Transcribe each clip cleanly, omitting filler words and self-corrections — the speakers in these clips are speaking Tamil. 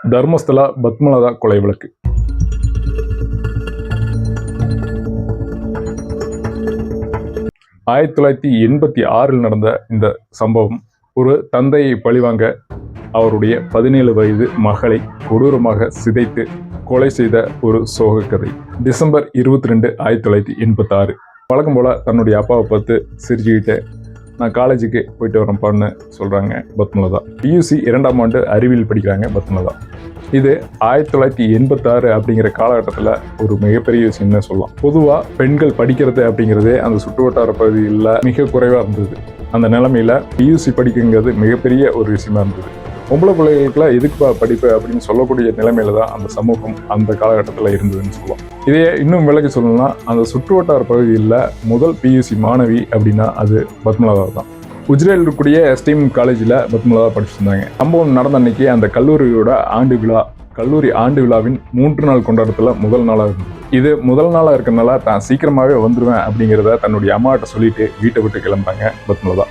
தர்மஸ்தலா பத்மலதா கொலை வழக்கு. ஆயிரத்தி 1986 நடந்த இந்த சம்பவம் ஒரு தந்தையை பழிவாங்க அவருடைய 17 வயது மகளை கொடூரமாக சிதைத்து கொலை செய்த ஒரு சோக கதை. டிசம்பர் 22, 1986. வழக்கம் போல தன்னுடைய அப்பாவை பார்த்து சிரிச்சுக்கிட்டு நான் காலேஜுக்கு போயிட்டு வரேன்ப்பான்னு சொல்கிறாங்க பத்மலதா. பியூசி 2ஆம் ஆண்டு அறிவியல் படிக்கிறாங்க பத்மலதா. இது 1986 அப்படிங்கிற காலகட்டத்தில் ஒரு மிகப்பெரிய விஷயம்னு சொல்லலாம். பொதுவாக பெண்கள் படிக்கிறது அப்படிங்கிறதே அந்த சுற்று வட்டார பகுதியில் மிக குறைவாக இருந்தது. அந்த நிலைமையில் பியூசி படிக்குங்கிறது மிகப்பெரிய ஒரு விஷயமா இருந்தது. பொம்பளை பிள்ளைகளுக்குலாம் எதுக்குப்பா படிப்பு அப்படின்னு சொல்லக்கூடிய நிலைமையில தான் அந்த சமூகம் அந்த காலகட்டத்தில் இருந்ததுன்னு சொல்லலாம். இதையே இன்னும் விளக்கி சொல்லணும்னா, அந்த சுற்று வட்டார பகுதியில் முதல் பியூசி மாணவி அப்படின்னா அது பத்மலதா தான். உஜ்ரேல் இருக்கக்கூடிய எஸ்டிஎம் காலேஜில் பத்மலதா படிச்சிருந்தாங்க. சம்பவம் நடந்த அன்னைக்கு அந்த கல்லூரியோட கல்லூரி ஆண்டு விழாவின் 3 நாள் கொண்டாட்டத்தில் முதல் நாளாக இருந்தது. இது முதல் நாளாக இருக்கிறனால தான் சீக்கிரமாகவே வந்துடுவேன் அப்படிங்கிறத தன்னுடைய அம்மாட்ட சொல்லிட்டு வீட்டை விட்டு கிளம்புறாங்க பத்மலதா.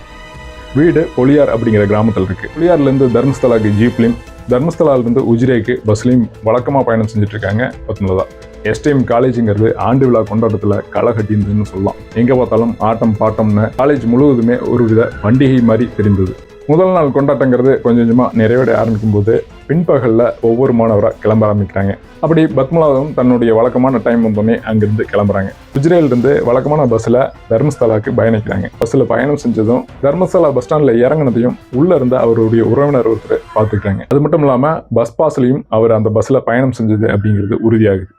வீடு பொலியார் அப்படிங்கிற கிராமத்தில் இருக்குது. பொலியார்லேருந்து தர்மஸ்தலாவுக்கு ஜீப்லையும், தர்மஸ்தலாவிலேருந்து உஜ்ரேக்கு பஸ்லையும் வழக்கமாக பயணம் செஞ்சுட்டு இருக்காங்க பத்மலதா. எஸ்டிஎம் காலேஜுங்கிறது ஆண்டு விழா கொண்டாட்டத்தில் களை கட்டியிருந்ததுன்னு சொல்லலாம். எங்கே பார்த்தாலும் ஆட்டம் பாட்டம்னு காலேஜ் முழுவதுமே ஒருவித பண்டிகை மாதிரி தெரிந்தது. முதல் நாள் கொண்டாட்டங்கிறது கொஞ்சம் கொஞ்சமாக நிறைவேற ஆரம்பிக்கும் போது பின்பகலில் ஒவ்வொரு மாணவராக கிளம்ப ஆரம்பிக்கிறாங்க. அப்படி பத்மலாவும் தன்னுடைய வழக்கமான டைம் வந்தோடனே அங்கிருந்து கிளம்புறாங்க. உஜ்ரேலிருந்து வழக்கமான பஸ்ஸில் தர்மஸ்தலாவுக்கு பயணிக்கிறாங்க. பஸ்ஸில் பயணம் செஞ்சதும் தர்மஸ்தலா பஸ் ஸ்டாண்டில் இறங்கினதையும் உள்ளே இருந்த அவருடைய உறவினர் ஒருத்தர் பார்த்துக்கிட்டாங்க. அது மட்டும் இல்லாமல் பஸ் பாஸ்லையும் அவர் அந்த பஸ்ஸில் பயணம் செஞ்சது அப்படிங்கிறது உறுதியாகுது.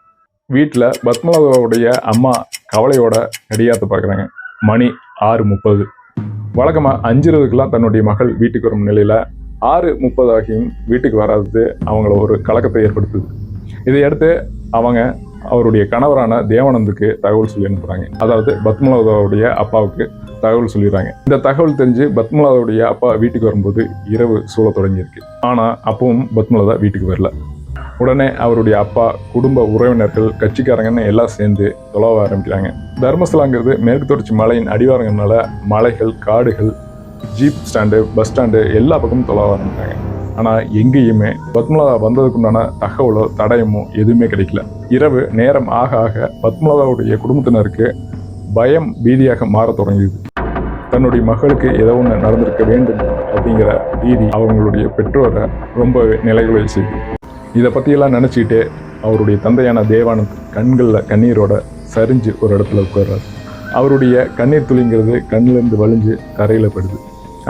வீட்டில் பத்மலாவுடைய அம்மா கவலையோட கடியாரத்தை பார்க்குறாங்க. மணி 6:30. வழக்கமாக 5:20க்கெல்லாம் தன்னுடைய மகள் வீட்டுக்கு வரும் நிலையில் 6:30 ஆகியும் வீட்டுக்கு வராதது அவங்கள ஒரு கலக்கத்தை ஏற்படுத்துது. இதையடுத்து அவங்க அவருடைய கணவரான தேவானந்துக்கு தகவல் சொல்லி அனுப்புகிறாங்க. அதாவது பத்மலாவுடைய அப்பாவுக்கு தகவல் சொல்லிடுறாங்க. இந்த தகவல் தெரிஞ்சு பத்மலாவுடைய அப்பா வீட்டுக்கு வரும்போது இரவு சூழ தொடங்கியிருக்கு. ஆனால் அப்பவும் பத்மலதா வீட்டுக்கு வரல. உடனே அவருடைய அப்பா, குடும்ப உறவினர்கள், கட்சிக்காரங்கன்னு எல்லாம் சேர்ந்து தொலைவ ஆரம்பிக்கிறாங்க. தர்மஸ்தலாங்கிறது மேற்கு தொடர்ச்சி மலையின் அடிவாரங்கனால மலைகள், காடுகள், ஜீப் ஸ்டாண்டு, பஸ் ஸ்டாண்டு எல்லா பக்கமும் தொலைவ ஆரம்பிக்கிறாங்க. ஆனால் எங்கேயுமே பத்மலதா வந்ததுக்குண்டான தகவலோ தடயமோ எதுவுமே கிடைக்கல. இரவு நேரம் ஆக ஆக பத்மலதாவுடைய குடும்பத்தினருக்கு பயம் பீதியாக மாற தொடங்கியது. தன்னுடைய மகளுக்கு ஏதோ ஒன்று நடந்திருக்க வேண்டும் அப்படிங்கிற பீதி அவங்களுடைய பெற்றோரை ரொம்ப நிலைகுலை செய்து. இதை பற்றியெல்லாம் நினச்சிக்கிட்டு அவருடைய தந்தையான தேவானந்த் கண்களில் கண்ணீரோட சரிஞ்சு ஒரு இடத்துல உட்கார்றாரு. அவருடைய கண்ணீர் துளிங்கிறது கண்ணிலேருந்து வலிஞ்சு தரையில் படுது.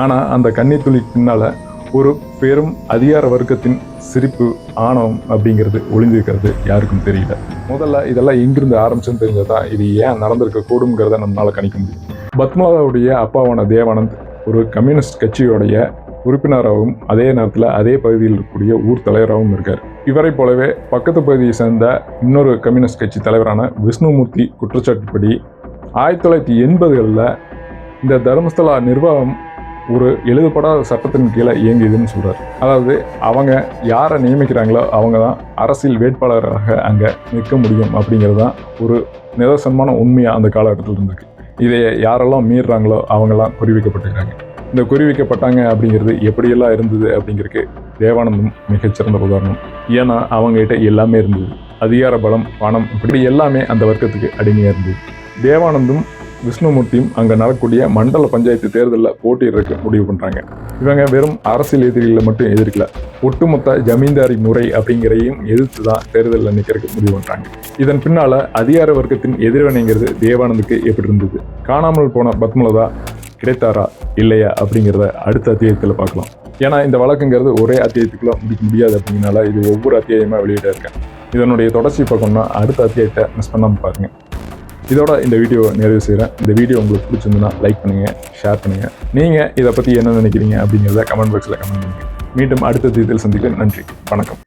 ஆனால் அந்த கண்ணீர் துளி பின்னால் ஒரு பெரும் அதிகார வர்க்கத்தின் சிரிப்பு, ஆணவம் அப்படிங்கிறது ஒளிந்திருக்கிறது யாருக்கும் தெரியல. முதல்ல இதெல்லாம் எங்கிருந்து ஆரம்பிச்சுன்னு தெரிஞ்சதான் இது ஏன் நடந்திருக்க கூடுங்கிறத நம்மளால் கணிக்க முடியும். பத்மலாவுடைய அப்பாவான தேவானந்த் ஒரு கம்யூனிஸ்ட் கட்சியோடைய உறுப்பினராகவும் அதே நேரத்தில் அதே பகுதியில் இருக்கக்கூடிய ஊர் தலைவராகவும் இருக்கார். இவரை போலவே பக்கத்து பகுதியை சேர்ந்த இன்னொரு கம்யூனிஸ்ட் கட்சி தலைவரான விஷ்ணுமூர்த்தி குற்றச்சாட்டுப்படி 1980களில் இந்த தர்மஸ்தலா நிர்வாகம் ஒரு எழுதப்படாத சட்டத்தின் கீழே இயங்கியதுன்னு சொல்கிறார். அதாவது அவங்க யாரை நியமிக்கிறாங்களோ அவங்க தான் அரசியல் வேட்பாளராக அங்கே நிற்க முடியும் அப்படிங்கிறது தான் ஒரு நிதர்சனமான உண்மையாக அந்த காலகட்டத்தில் இருந்திருக்கு. இதை யாரெல்லாம் மீறுறாங்களோ அவங்கெல்லாம் குறிவிக்கப்பட்டிருக்காங்க. இந்த குறிவிக்கப்பட்டாங்க அப்படிங்கிறது எப்படியெல்லாம் இருந்தது அப்படிங்கிறதுக்கு தேவானந்தும் மிகச்சிறந்த உதாரணம். ஏன்னா அவங்ககிட்ட எல்லாமே இருந்தது. அதிகார பலம், பணம், இப்படி எல்லாமே அந்த வர்க்கத்துக்கு அடிமையாக இருந்தது. தேவானந்தும் விஷ்ணுமூர்த்தியும் அங்கே நடக்கக்கூடிய மண்டல பஞ்சாயத்து தேர்தலில் போட்டியிடறதுக்கு முடிவு பண்ணுறாங்க. இவங்க வெறும் அரசியல் எதிரிகளை மட்டும் எதிர்க்கல, ஒட்டுமொத்த ஜமீன்தாரி முறை அப்படிங்கிறதையும் எதிர்த்து தான் தேர்தலில் நிற்கிறதுக்கு முடிவு பண்ணுறாங்க. இதன் பின்னால் அதிகார வர்க்கத்தின் எதிர்வினைங்கிறது தேவானந்துக்கு எப்படி இருந்தது, காணாமல் போன பத்மலதா கிடைத்தாரா இல்லையா அப்படிங்கிறத அடுத்த அத்தியாயத்தில் பார்க்கலாம். ஏன்னா இந்த வழக்குங்கிறது ஒரே அத்தியாயத்துக்குள்ள முடிக்க முடியாது அப்படிங்கிறனால இது ஒவ்வொரு அத்தியாயமாக வெளியிட இருக்கேன். இதனுடைய தொடர்ச்சி பார்க்கணும்னா அடுத்த அத்தியாயத்தை மிஸ் பண்ணாமல் பாருங்கள். இதோட இந்த வீடியோ நிறைவு செய்கிறேன். இந்த வீடியோ உங்களுக்கு பிடிச்சிருந்துன்னா லைக் பண்ணுங்கள், ஷேர் பண்ணுங்கள். நீங்கள் இதை பற்றி என்ன நினைக்கிறீங்க அப்படிங்கிறத கமெண்ட் பாக்ஸில் கமெண்ட் பண்ணுங்கள். மீண்டும் அடுத்த அத்தியாயத்தில் சந்திக்கிறேன். நன்றி, வணக்கம்.